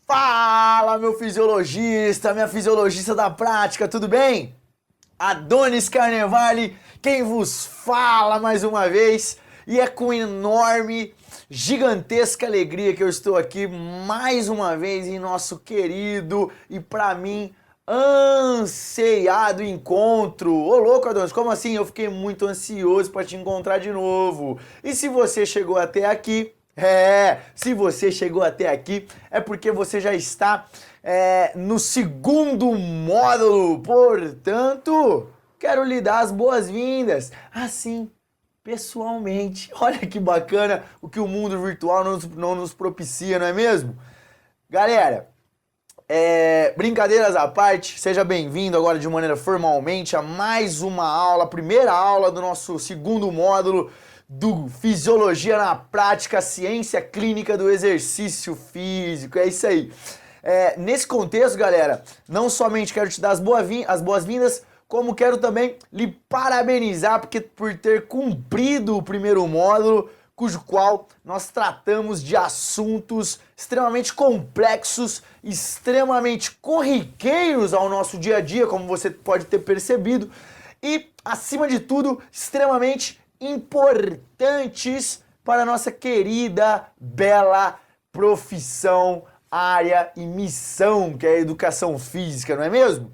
Fala, meu fisiologista, minha fisiologista da prática, tudo bem? Adonis Carnevale, quem vos fala mais uma vez, e é com enorme, gigantesca alegria que eu estou aqui mais uma vez em nosso querido e pra mim anseiado encontro. Ô louco, Adonis, como assim? Eu fiquei muito ansioso para te encontrar de novo. E se você chegou até aqui, se você chegou até aqui, é porque você já está no segundo módulo. Portanto, quero lhe dar as boas-vindas. Assim, pessoalmente. Olha que bacana o que o mundo virtual não nos propicia, não é mesmo? Galera, brincadeiras à parte, seja bem-vindo agora de maneira formalmente a mais uma aula, a primeira aula do nosso segundo módulo do Fisiologia na Prática, Ciência Clínica do Exercício Físico. É isso aí. Nesse contexto, galera, não somente quero te dar as boas-vindas, como quero também lhe parabenizar por ter cumprido o primeiro módulo, cujo qual nós tratamos de assuntos extremamente complexos, extremamente corriqueiros ao nosso dia a dia, como você pode ter percebido, e, acima de tudo, extremamente importantes para a nossa querida, bela profissão, área e missão, que é a educação física, não é mesmo?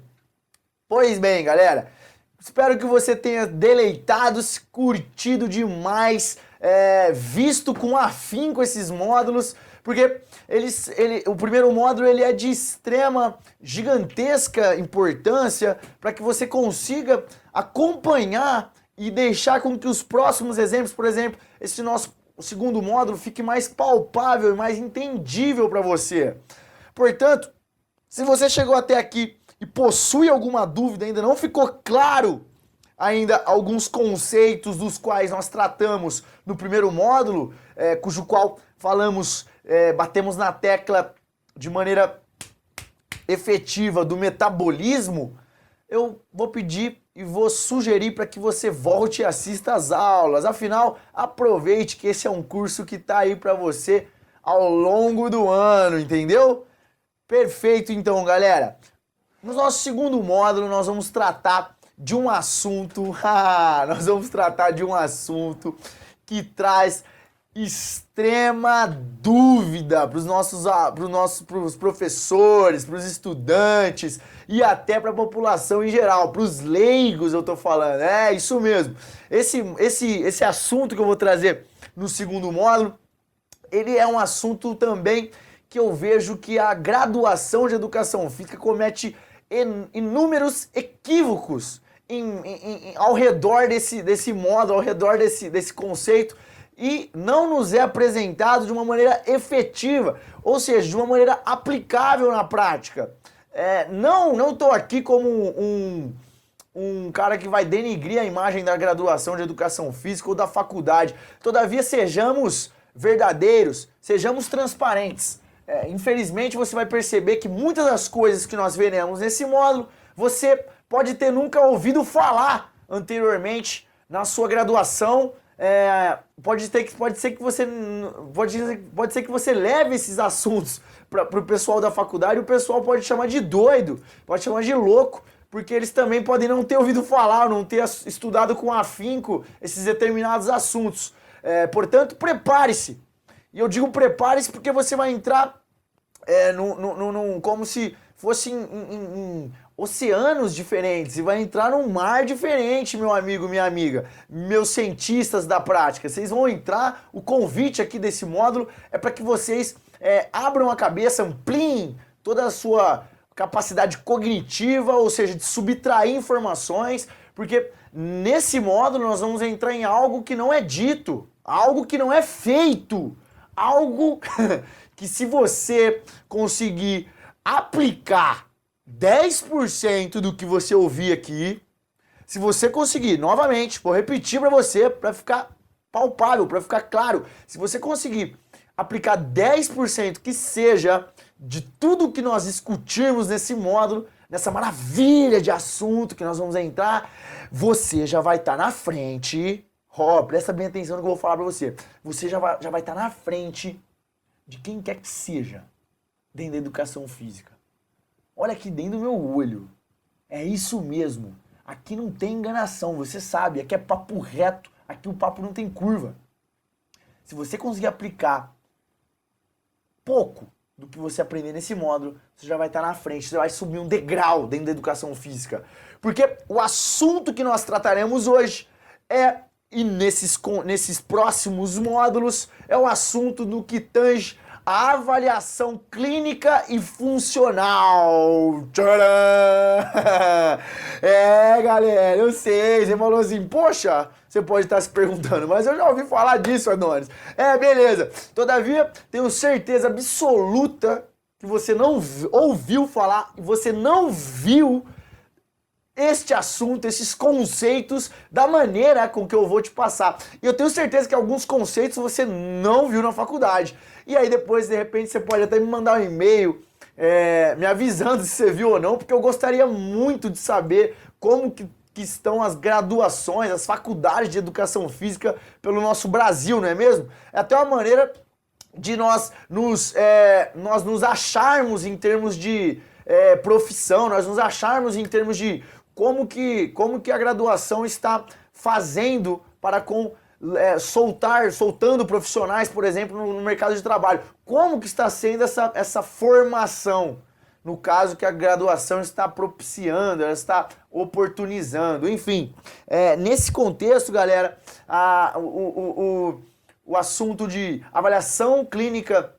Pois bem, galera, espero que você tenha deleitado, curtido demais, visto com afinco esses módulos, porque o primeiro módulo ele é de extrema, gigantesca importância para que você consiga acompanhar e deixar com que os próximos exemplos, por exemplo, o segundo módulo fique mais palpável e mais entendível para você. Portanto, se você chegou até aqui e possui alguma dúvida, ainda não ficou claro ainda alguns conceitos dos quais nós tratamos no primeiro módulo, cujo qual falamos, batemos na tecla de maneira efetiva do metabolismo, eu vou pedir e vou sugerir para que você volte e assista às aulas. Afinal, aproveite que esse é um curso que está aí para você ao longo do ano, entendeu? Perfeito, então, galera. No nosso segundo módulo, nós vamos tratar de um assunto, que traz extrema dúvida para os professores, para os estudantes e até para a população em geral, para os leigos eu tô falando, é isso mesmo. Esse assunto que eu vou trazer no segundo módulo, ele é um assunto também que eu vejo que a graduação de educação física comete inúmeros equívocos ao redor desse módulo, ao redor desse conceito, e não nos é apresentado de uma maneira efetiva, ou seja, de uma maneira aplicável na prática. Não estou aqui como um cara que vai denigrir a imagem da graduação de educação física ou da faculdade. Todavia, sejamos verdadeiros, sejamos transparentes. Infelizmente, você vai perceber que muitas das coisas que nós veremos nesse módulo, você pode ter nunca ouvido falar anteriormente na sua graduação. Pode ser que você leve esses assuntos para o pessoal da faculdade, e o pessoal pode chamar de doido, pode chamar de louco, porque eles também podem não ter ouvido falar, não ter estudado com afinco esses determinados assuntos. Portanto, prepare-se. E eu digo prepare-se porque você vai entrar como se fosse em oceanos diferentes, e vai entrar num mar diferente, meu amigo, minha amiga, meus cientistas da prática. Vocês vão entrar, o convite aqui desse módulo é para que vocês abram a cabeça, ampliem toda a sua capacidade cognitiva, ou seja, de subtrair informações, porque nesse módulo nós vamos entrar em algo que não é dito, algo que não é feito, algo que, se você conseguir aplicar 10% do que você ouvir aqui, se você conseguir, novamente, vou repetir para você, para ficar palpável, para ficar claro, se você conseguir aplicar 10% que seja de tudo que nós discutirmos nesse módulo, nessa maravilha de assunto que nós vamos entrar, você já vai estar na frente. Presta bem atenção no que eu vou falar para você. Você já vai estar na frente de quem quer que seja. dentro da educação física. Olha aqui dentro do meu olho. É isso mesmo. Aqui não tem enganação, você sabe. Aqui é papo reto. Aqui o papo não tem curva. Se você conseguir aplicar pouco do que você aprender nesse módulo, você já vai estar na frente, você vai subir um degrau dentro da educação física. Porque o assunto que nós trataremos hoje e nesses próximos módulos, é o assunto do que tange a avaliação clínica e funcional. Tcharam! Galera, eu sei, você falou assim, poxa, você pode estar se perguntando, mas eu já ouvi falar disso, Adonis. Beleza. Todavia, tenho certeza absoluta que você não ouviu falar e você não viu este assunto, esses conceitos, da maneira com que eu vou te passar. E eu tenho certeza que alguns conceitos você não viu na faculdade. E aí depois, de repente, você pode até me mandar um e-mail me avisando se você viu ou não, porque eu gostaria muito de saber como que estão as graduações, as faculdades de educação física pelo nosso Brasil, não é mesmo? É até uma maneira de nós nos acharmos em termos de profissão, nós nos acharmos em termos de como que a graduação está fazendo para soltando profissionais, por exemplo, no mercado de trabalho. Como que está sendo essa formação? No caso que a graduação está propiciando, ela está oportunizando, enfim. Nesse contexto, galera, o assunto de avaliação clínica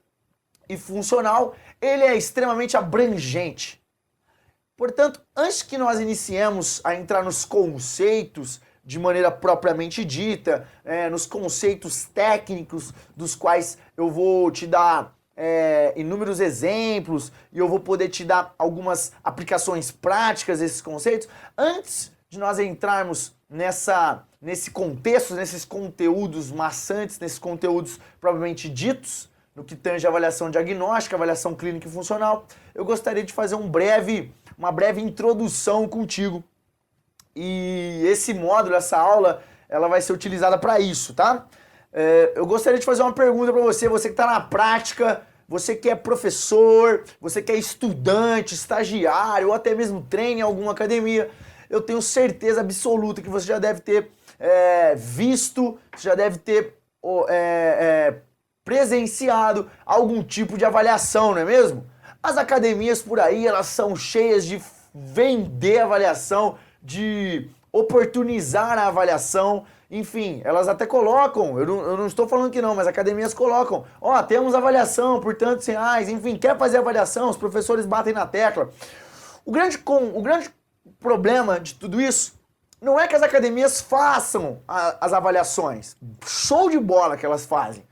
e funcional, ele é extremamente abrangente. Portanto, antes que nós iniciemos a entrar nos conceitos de maneira propriamente dita, nos conceitos técnicos dos quais eu vou te dar inúmeros exemplos e eu vou poder te dar algumas aplicações práticas desses conceitos, antes de nós entrarmos nesse contexto, nesses conteúdos maçantes, nesses conteúdos propriamente ditos, no que tange a avaliação diagnóstica, avaliação clínica e funcional, eu gostaria de fazer uma breve introdução contigo. E esse módulo, essa aula, ela vai ser utilizada para isso, tá? Eu gostaria de fazer uma pergunta para você que está na prática, você que é professor, você que é estudante, estagiário, ou até mesmo treina em alguma academia. Eu tenho certeza absoluta que você já deve ter visto, já deve ter presenciado algum tipo de avaliação, não é mesmo? As academias por aí, elas são cheias de vender avaliação, de oportunizar a avaliação, enfim, elas até colocam, eu não estou falando que não, mas academias colocam, temos avaliação por tantos reais, enfim, quer fazer avaliação, os professores batem na tecla. O grande problema de tudo isso não é que as academias façam as avaliações, show de bola que elas fazem.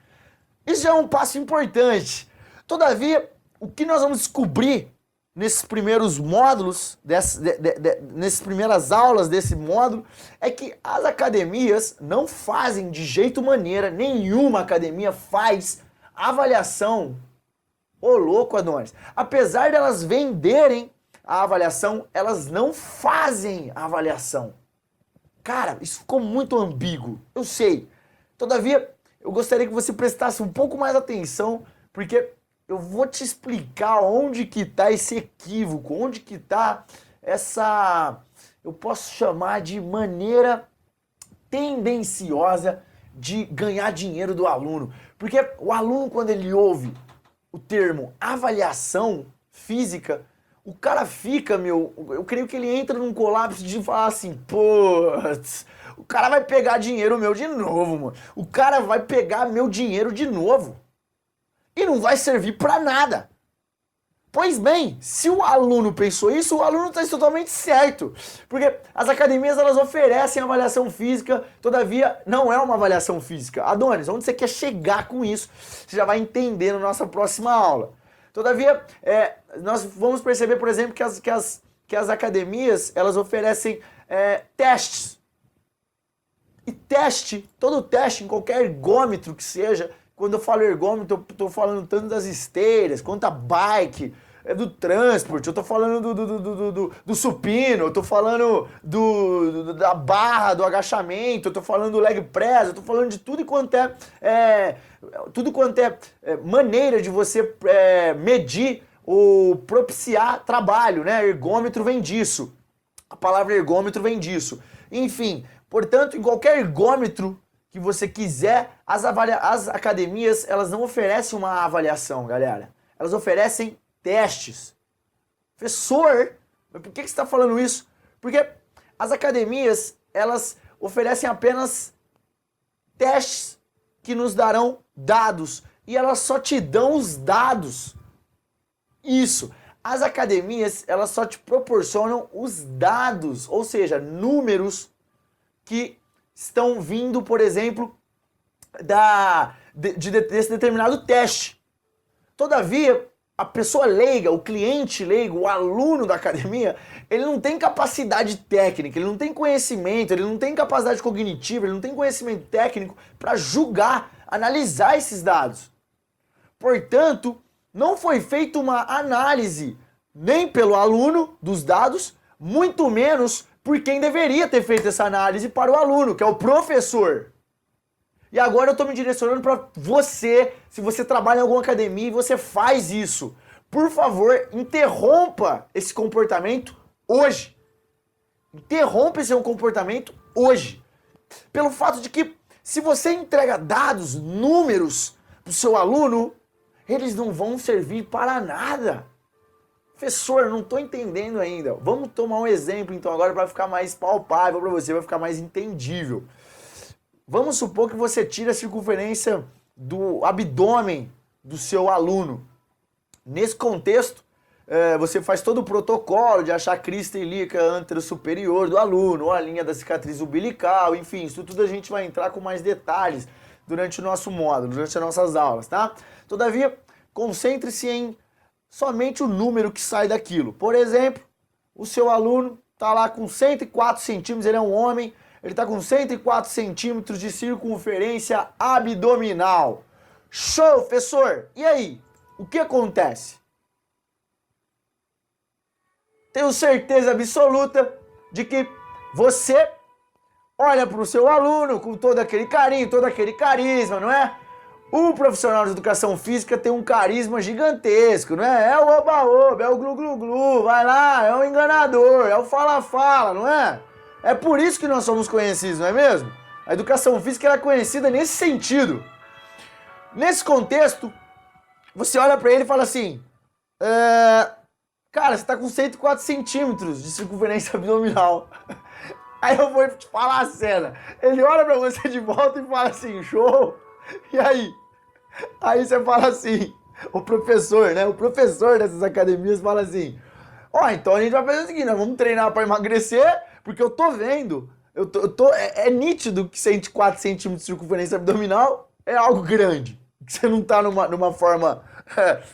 Isso já é um passo importante. Todavia, o que nós vamos descobrir nesses primeiros módulos, nessas primeiras aulas desse módulo, é que as academias não fazem de jeito maneira, nenhuma academia faz avaliação. Ô louco, Adonis. Apesar delas venderem a avaliação, elas não fazem a avaliação. Cara, isso ficou muito ambíguo, eu sei. Todavia, eu gostaria que você prestasse um pouco mais atenção, porque eu vou te explicar onde que está esse equívoco, onde que está eu posso chamar de maneira tendenciosa de ganhar dinheiro do aluno. Porque o aluno, quando ele ouve o termo avaliação física, o cara fica, eu creio que ele entra num colapso de falar assim, putz, o cara vai pegar dinheiro meu de novo, mano. O cara vai pegar meu dinheiro de novo. E não vai servir pra nada. Pois bem, se o aluno pensou isso, o aluno está totalmente certo. Porque as academias, elas oferecem avaliação física, todavia não é uma avaliação física. Adonis, onde você quer chegar com isso? Você já vai entender na nossa próxima aula. Todavia, nós vamos perceber, por exemplo, que as academias, elas oferecem testes. E todo teste, em qualquer ergômetro que seja, quando eu falo ergômetro, eu tô falando tanto das esteiras, quanto a bike, do transporte, eu tô falando do supino, eu tô falando da barra, do agachamento, eu tô falando do leg press, eu tô falando de tudo quanto é maneira de você medir ou propiciar trabalho, né? Ergômetro vem disso. A palavra ergômetro vem disso. Enfim, portanto, em qualquer ergômetro que você quiser, as academias, elas não oferecem uma avaliação, galera. Elas oferecem testes. Professor, mas por que você está falando isso? Porque as academias, elas oferecem apenas testes que nos darão dados. E elas só te dão os dados. Isso. As academias, elas só te proporcionam os dados, ou seja, números que estão vindo, por exemplo, desse determinado teste. Todavia, a pessoa leiga, o cliente leigo, o aluno da academia, ele não tem capacidade técnica, ele não tem conhecimento, ele não tem capacidade cognitiva, ele não tem conhecimento técnico para julgar, analisar esses dados. Portanto, não foi feita uma análise nem pelo aluno dos dados, muito menos por quem deveria ter feito essa análise para o aluno, que é o professor. E agora eu estou me direcionando para você, se você trabalha em alguma academia e você faz isso. Por favor, interrompa esse comportamento hoje. Interrompa esse comportamento hoje. Pelo fato de que, se você entrega dados, números para o seu aluno, eles não vão servir para nada. Professor, não estou entendendo ainda. Vamos tomar um exemplo então agora para ficar mais palpável para você, vai ficar mais entendível. Vamos supor que você tira a circunferência do abdômen do seu aluno. Nesse contexto, você faz todo o protocolo de achar a crista ilíaca antero-superior do aluno, ou a linha da cicatriz umbilical, enfim, isso tudo a gente vai entrar com mais detalhes durante o nosso módulo, durante as nossas aulas, tá? Todavia, concentre-se em somente o número que sai daquilo. Por exemplo, o seu aluno está lá com 104 centímetros, ele é um homem, ele está com 104 centímetros de circunferência abdominal. Show, professor! E aí? O que acontece? Tenho certeza absoluta de que você olha para o seu aluno com todo aquele carinho, todo aquele carisma, não é? O profissional de educação física tem um carisma gigantesco, não é? É o oba-oba, é o glu-glu-glu, vai lá, é o enganador, é o fala-fala, não é? É por isso que nós somos conhecidos, não é mesmo? A educação física é conhecida nesse sentido. Nesse contexto, você olha para ele e fala assim, cara, você tá com 104 centímetros de circunferência abdominal. Aí eu vou te falar a cena. Ele olha pra você de volta e fala assim, show. E aí? Aí você fala assim, o professor, né? O professor dessas academias fala assim, então a gente vai fazer o seguinte, nós vamos treinar pra emagrecer, porque eu tô vendo, é nítido que 104 centímetros de circunferência abdominal é algo grande. Que você não tá numa forma,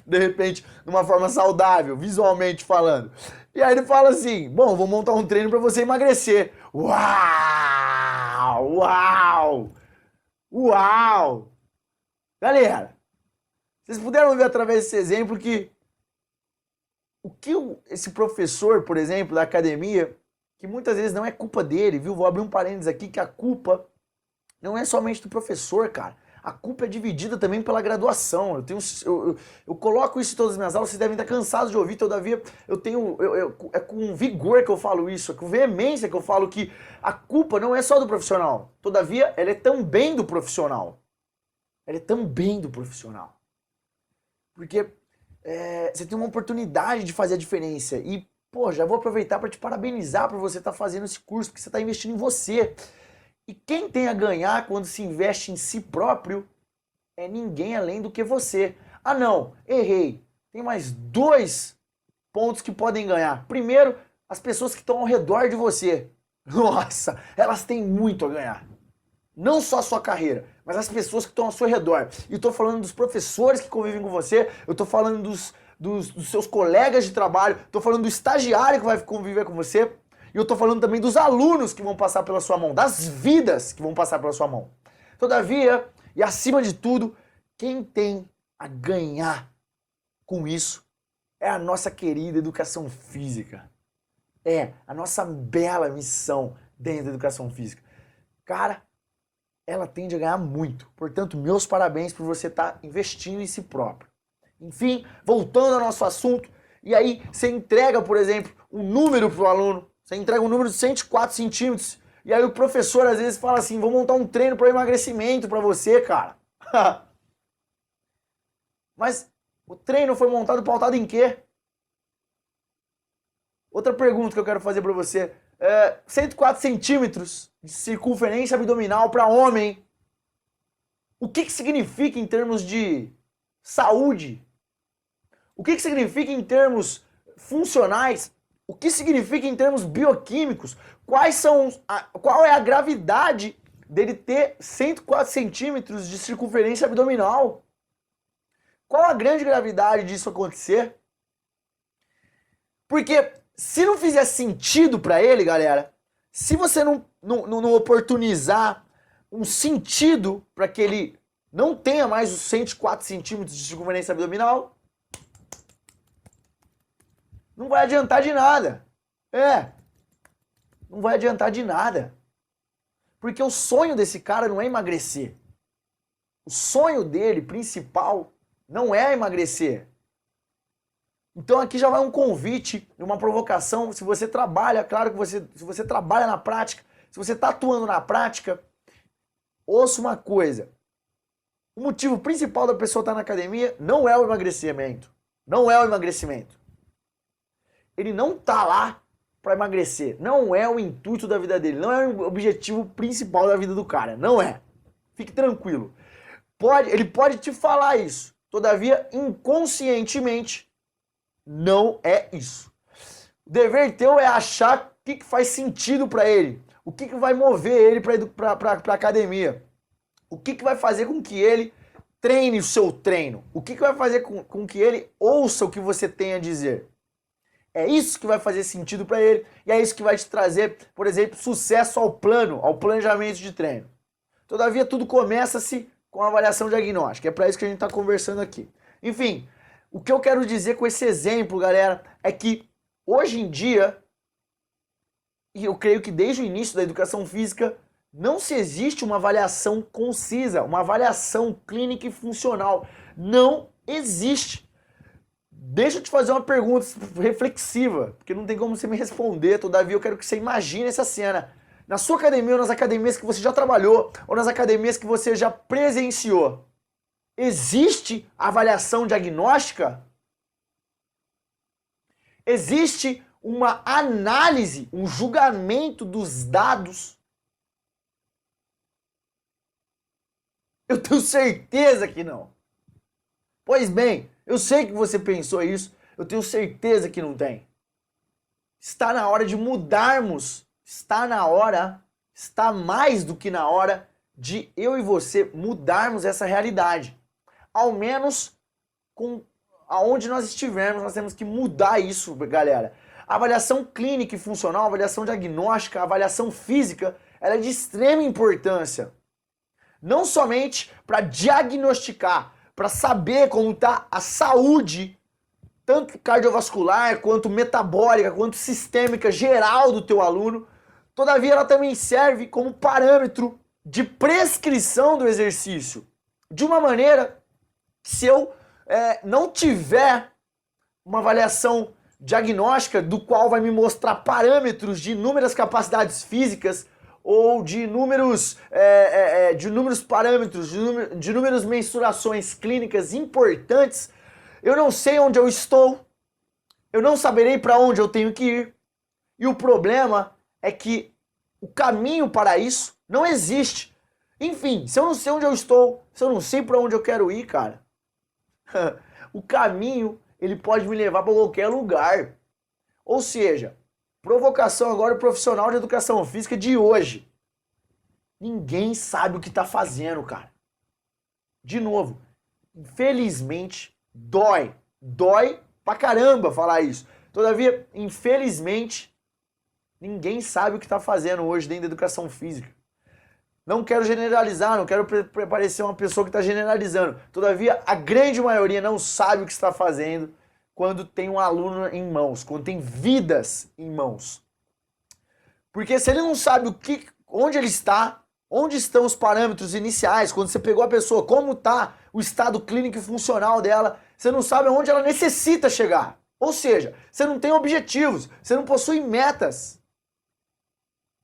de repente, numa forma saudável, visualmente falando. E aí ele fala assim, bom, vou montar um treino pra você emagrecer. Uau! Uau! Uau! Galera, vocês puderam ver através desse exemplo que esse professor, por exemplo, da academia, que muitas vezes não é culpa dele, viu? Vou abrir um parênteses aqui, que a culpa não é somente do professor, cara. A culpa é dividida também pela graduação. Eu coloco isso em todas as minhas aulas, vocês devem estar cansados de ouvir, todavia é com vigor que eu falo isso, é com veemência que eu falo que a culpa não é só do profissional. Todavia, ela é também do profissional. Ela é também do profissional. Porque você tem uma oportunidade de fazer a diferença. E, pô, já vou aproveitar para te parabenizar por você estar fazendo esse curso, porque você está investindo em você. E quem tem a ganhar quando se investe em si próprio é ninguém além do que você. Ah não, errei. Tem mais 2 pontos que podem ganhar. Primeiro, as pessoas que estão ao redor de você. Nossa, elas têm muito a ganhar. Não só a sua carreira, mas as pessoas que estão ao seu redor. E estou falando dos professores que convivem com você, eu estou falando dos seus colegas de trabalho, estou falando do estagiário que vai conviver com você, e eu estou falando também dos alunos que vão passar pela sua mão, das vidas que vão passar pela sua mão. Todavia, e acima de tudo, quem tem a ganhar com isso é a nossa querida educação física. É a nossa bela missão dentro da educação física. Cara, ela tende a ganhar muito. Portanto, meus parabéns por você estar investindo em si próprio. Enfim, voltando ao nosso assunto, e aí você entrega, por exemplo, um número para o aluno, você entrega um número de 104 centímetros, e aí o professor às vezes fala assim, vou montar um treino para emagrecimento para você, cara. Mas o treino foi montado pautado em quê? Outra pergunta que eu quero fazer para você. 104 centímetros de circunferência abdominal para homem. O que significa em termos de saúde? O que significa em termos funcionais? O que significa em termos bioquímicos? Qual é a gravidade dele ter 104 centímetros de circunferência abdominal? Qual a grande gravidade disso acontecer? Porque se não fizer sentido para ele, galera, se você não oportunizar um sentido para que ele não tenha mais os 104 centímetros de circunferência abdominal, não vai adiantar de nada. Não vai adiantar de nada. Porque o sonho desse cara não é emagrecer. O sonho dele, principal, não é emagrecer. Então aqui já vai um convite, uma provocação. Se você trabalha, claro que se você trabalha na prática, se você está atuando na prática, ouça uma coisa. O motivo principal da pessoa estar na academia não é o emagrecimento. Não é o emagrecimento. Ele não está lá para emagrecer. Não é o intuito da vida dele. Não é o objetivo principal da vida do cara. Não é. Fique tranquilo. Ele pode te falar isso. Todavia, inconscientemente, não é isso. O dever teu é achar o que faz sentido para ele. O que vai mover ele para academia. O que vai fazer com que ele treine o seu treino. O que vai fazer com que ele ouça o que você tem a dizer. É isso que vai fazer sentido para ele e é isso que vai te trazer, por exemplo, sucesso ao plano, ao planejamento de treino. Todavia, tudo começa-se com a avaliação diagnóstica. É para isso que a gente está conversando aqui. Enfim, o que eu quero dizer com esse exemplo, galera, é que hoje em dia, e eu creio que desde o início da educação física, não se existe uma avaliação concisa, uma avaliação clínica e funcional. Não existe. Deixa eu te fazer uma pergunta reflexiva, porque não tem como você me responder, todavia eu quero que você imagine essa cena. Na sua academia ou nas academias que você já trabalhou, ou nas academias que você já presenciou, existe avaliação diagnóstica? Existe uma análise, um julgamento dos dados? Eu tenho certeza que não. Pois bem, eu sei que você pensou isso, eu tenho certeza que não tem. Está na hora de mudarmos, está mais do que na hora de eu e você mudarmos essa realidade. Ao menos aonde nós estivermos, nós temos que mudar isso, galera. A avaliação clínica e funcional, a avaliação diagnóstica, a avaliação física, ela é de extrema importância. Não somente para diagnosticar, para saber como está a saúde, tanto cardiovascular, quanto metabólica, quanto sistêmica geral do teu aluno. Todavia, ela também serve como parâmetro de prescrição do exercício. De uma maneira, se eu não tiver uma avaliação diagnóstica do qual vai me mostrar parâmetros de inúmeras capacidades físicas, ou de inúmeros parâmetros, de inúmeras mensurações clínicas importantes, eu não sei onde eu estou, eu não saberei para onde eu tenho que ir. E o problema é que o caminho para isso não existe. Enfim, se eu não sei onde eu estou, se eu não sei para onde eu quero ir, cara, o caminho, ele pode me levar para qualquer lugar. Ou seja, provocação agora, o profissional de educação física de hoje. Ninguém sabe o que tá fazendo, cara. De novo, infelizmente, dói. Dói pra caramba falar isso. Todavia, infelizmente, ninguém sabe o que tá fazendo hoje dentro da educação física. Não quero generalizar, não quero parecer uma pessoa que está generalizando. Todavia, a grande maioria não sabe o que está fazendo quando tem um aluno em mãos, quando tem vidas em mãos. Porque se ele não sabe onde ele está, onde estão os parâmetros iniciais, quando você pegou a pessoa, como está o estado clínico e funcional dela, você não sabe aonde ela necessita chegar. Ou seja, você não tem objetivos, você não possui metas.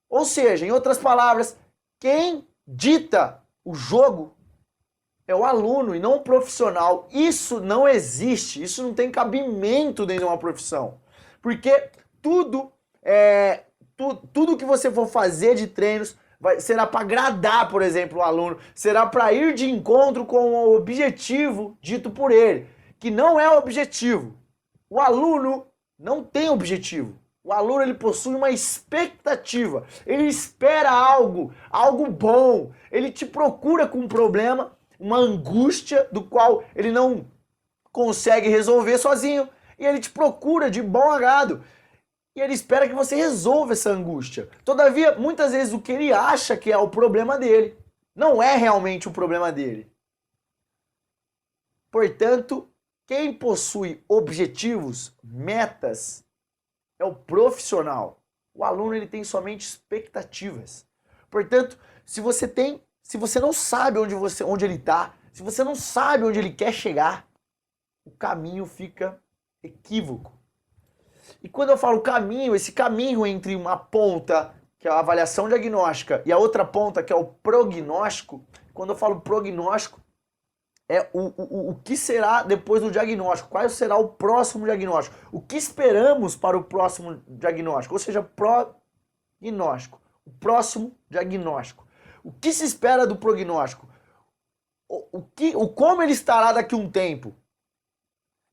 Ou seja, em outras palavras, quem dita o jogo é o aluno e não o profissional. Isso não existe, isso não tem cabimento dentro de uma profissão. Porque tudo que você for fazer de treinos será para agradar, por exemplo, o aluno, será para ir de encontro com o objetivo dito por ele, que não é o objetivo. O aluno não tem objetivo. O aluno ele possui uma expectativa, ele espera algo bom, ele te procura com um problema, uma angústia do qual ele não consegue resolver sozinho, e ele te procura de bom agrado. E ele espera que você resolva essa angústia. Todavia, muitas vezes o que ele acha que é o problema dele, não é realmente o problema dele. Portanto, quem possui objetivos, metas, é o profissional. O aluno ele tem somente expectativas. Portanto, se você não sabe onde ele está, se você não sabe onde ele quer chegar, o caminho fica equívoco. E quando eu falo caminho, esse caminho entre uma ponta, que é a avaliação diagnóstica, e a outra ponta, que é o prognóstico, quando eu falo prognóstico, é o que será depois do diagnóstico, qual será o próximo diagnóstico, o que esperamos para o próximo diagnóstico, ou seja, prognóstico, o próximo diagnóstico. O que se espera do prognóstico? Como ele estará daqui a um tempo?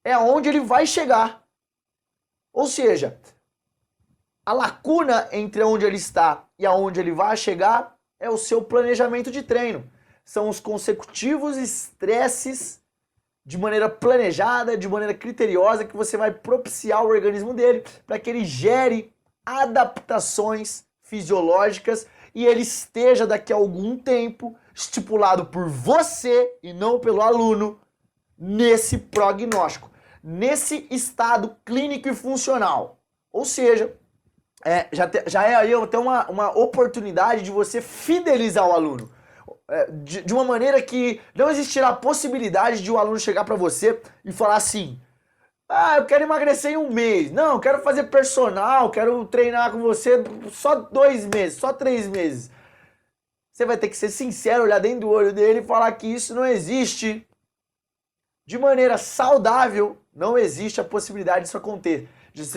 É aonde ele vai chegar. Ou seja, a lacuna entre onde ele está e aonde ele vai chegar é o seu planejamento de treino. São os consecutivos estresses de maneira planejada, de maneira criteriosa, que você vai propiciar o organismo dele para que ele gere adaptações fisiológicas e ele esteja daqui a algum tempo, estipulado por você e não pelo aluno, nesse prognóstico, nesse estado clínico e funcional. Ou seja, já é aí até uma oportunidade de você fidelizar o aluno. De uma maneira que não existirá a possibilidade de o aluno chegar para você e falar assim: ah, eu quero emagrecer em 1 mês. Não, eu quero fazer personal, quero treinar com você só 2 meses, só 3 meses. Você vai ter que ser sincero, olhar dentro do olho dele e falar que isso não existe. De maneira saudável, não existe a possibilidade disso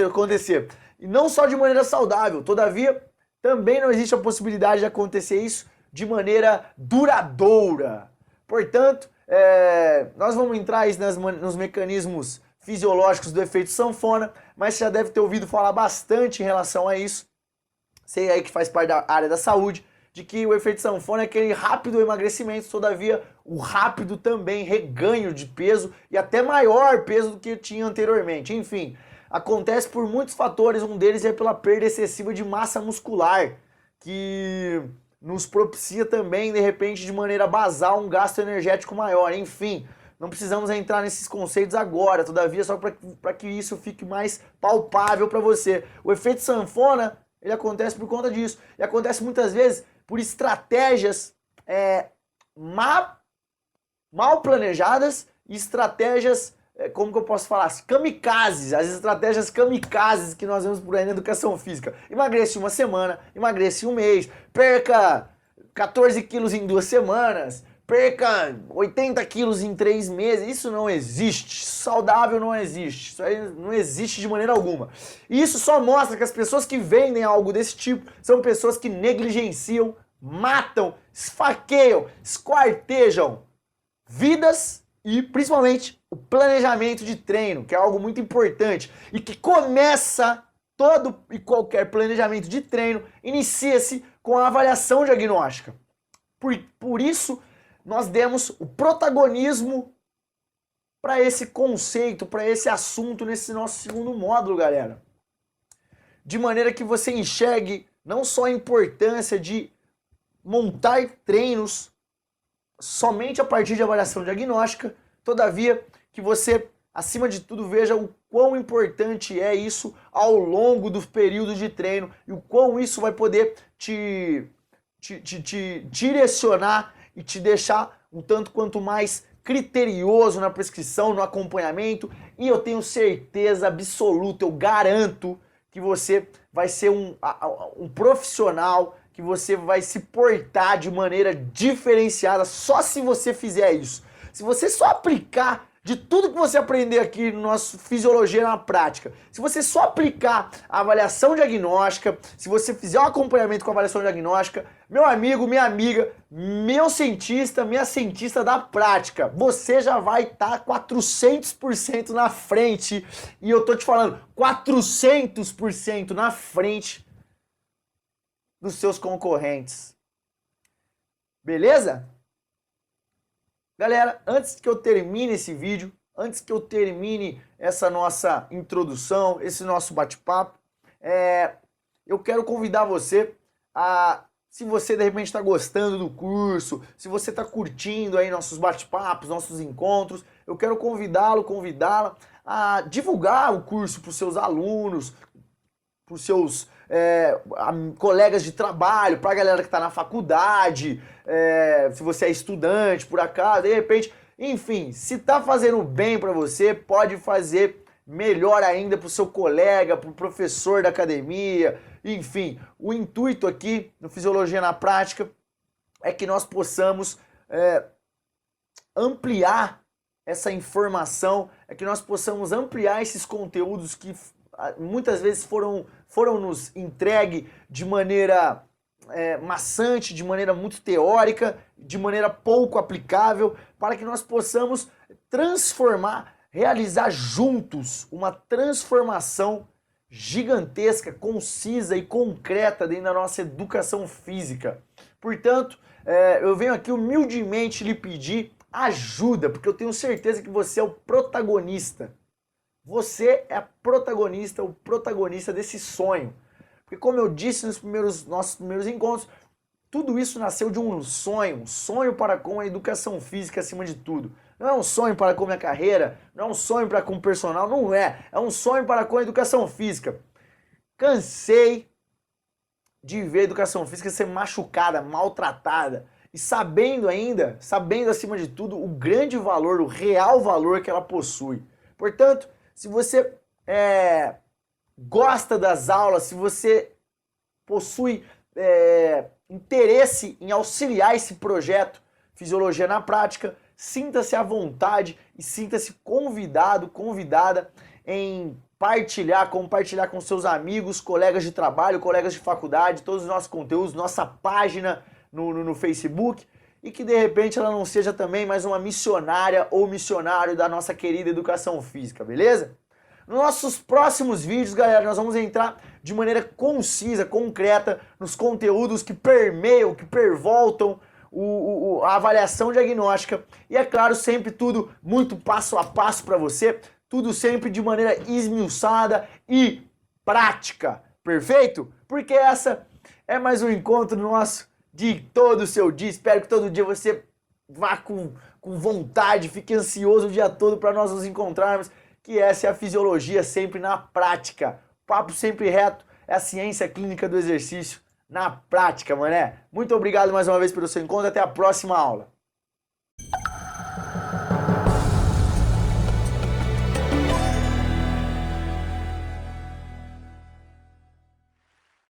acontecer. E não só de maneira saudável, todavia, também não existe a possibilidade de acontecer isso de maneira duradoura. Portanto, nós vamos entrar nos mecanismos fisiológicos do efeito sanfona, mas você já deve ter ouvido falar bastante em relação a isso. Sei aí que faz parte da área da saúde, de que o efeito sanfona é aquele rápido emagrecimento, todavia o rápido também reganho de peso e até maior peso do que tinha anteriormente. Enfim, acontece por muitos fatores, um deles é pela perda excessiva de massa muscular, que nos propicia também, de repente, de maneira basal, um gasto energético maior. Enfim, não precisamos entrar nesses conceitos agora, todavia, só para que isso fique mais palpável para você. O efeito sanfona, ele acontece por conta disso. E acontece muitas vezes por estratégias mal planejadas e estratégias, como que eu posso falar? Kamikazes, as estratégias kamikazes que nós vemos por aí na educação física. Emagrece em 1 semana, emagrece em 1 mês, perca 14 quilos em 2 semanas, perca 80 quilos em 3 meses. Isso não existe, saudável não existe, isso aí não existe de maneira alguma. E isso só mostra que as pessoas que vendem algo desse tipo são pessoas que negligenciam, matam, esfaqueiam, esquartejam vidas e principalmente o planejamento de treino, que é algo muito importante e que começa todo e qualquer planejamento de treino, inicia-se com a avaliação diagnóstica. Por isso, nós demos o protagonismo para esse conceito, para esse assunto nesse nosso segundo módulo, galera. De maneira que você enxergue não só a importância de montar treinos somente a partir de avaliação diagnóstica, todavia que você, acima de tudo, veja o quão importante é isso ao longo do período de treino e o quão isso vai poder te direcionar e te deixar um tanto quanto mais criterioso na prescrição, no acompanhamento, e eu tenho certeza absoluta, eu garanto que você vai ser um profissional, que você vai se portar de maneira diferenciada só se você fizer isso. Se você só aplicar de tudo que você aprender aqui no nosso Fisiologia na Prática, se você só aplicar a avaliação diagnóstica, se você fizer um acompanhamento com a avaliação diagnóstica, meu amigo, minha amiga, meu cientista, minha cientista da prática, você já vai estar 400% na frente. E eu tô te falando, 400% na frente dos seus concorrentes. Beleza? Galera, antes que eu termine esse vídeo, antes que eu termine essa nossa introdução, esse nosso bate-papo, eu quero convidar você a, se você de repente está gostando do curso, se você está curtindo aí nossos bate-papos, nossos encontros, eu quero convidá-la a divulgar o curso para os seus alunos, para os seus colegas de trabalho, para a galera que está na faculdade, se você é estudante, por acaso, de repente, enfim, se está fazendo bem para você, pode fazer melhor ainda para o seu colega, para o professor da academia, enfim. O intuito aqui no Fisiologia na Prática é que nós possamos ampliar essa informação, é que nós possamos ampliar esses conteúdos que muitas vezes foram nos entregues de maneira maçante, de maneira muito teórica, de maneira pouco aplicável, para que nós possamos transformar, realizar juntos uma transformação gigantesca, concisa e concreta dentro da nossa educação física. Portanto, eu venho aqui humildemente lhe pedir ajuda, porque eu tenho certeza que você é o protagonista. Você é a protagonista, o protagonista desse sonho. Porque como eu disse nos nossos primeiros encontros, tudo isso nasceu de um sonho para com a educação física acima de tudo. Não é um sonho para com a minha carreira, não é um sonho para com o personal, não é. É um sonho para com a educação física. Cansei de ver a educação física ser machucada, maltratada. E sabendo acima de tudo, o grande valor, o real valor que ela possui. Portanto, se você gosta das aulas, se você possui interesse em auxiliar esse projeto Fisiologia na Prática, sinta-se à vontade e sinta-se convidada em compartilhar com seus amigos, colegas de trabalho, colegas de faculdade, todos os nossos conteúdos, nossa página no Facebook, e que de repente ela não seja também mais uma missionária ou missionário da nossa querida educação física, beleza? Nos nossos próximos vídeos, galera, nós vamos entrar de maneira concisa, concreta, nos conteúdos que permeiam, que pervoltam a avaliação diagnóstica. E é claro, sempre tudo muito passo a passo para você, tudo sempre de maneira esmiuçada e prática, perfeito? Porque essa é mais um encontro nosso de todo o seu dia. Espero que todo dia você vá com vontade, fique ansioso o dia todo para nós nos encontrarmos, que essa é a fisiologia sempre na prática. Papo sempre reto, é a ciência clínica do exercício na prática, mané. Muito obrigado mais uma vez pelo seu encontro, até a próxima aula.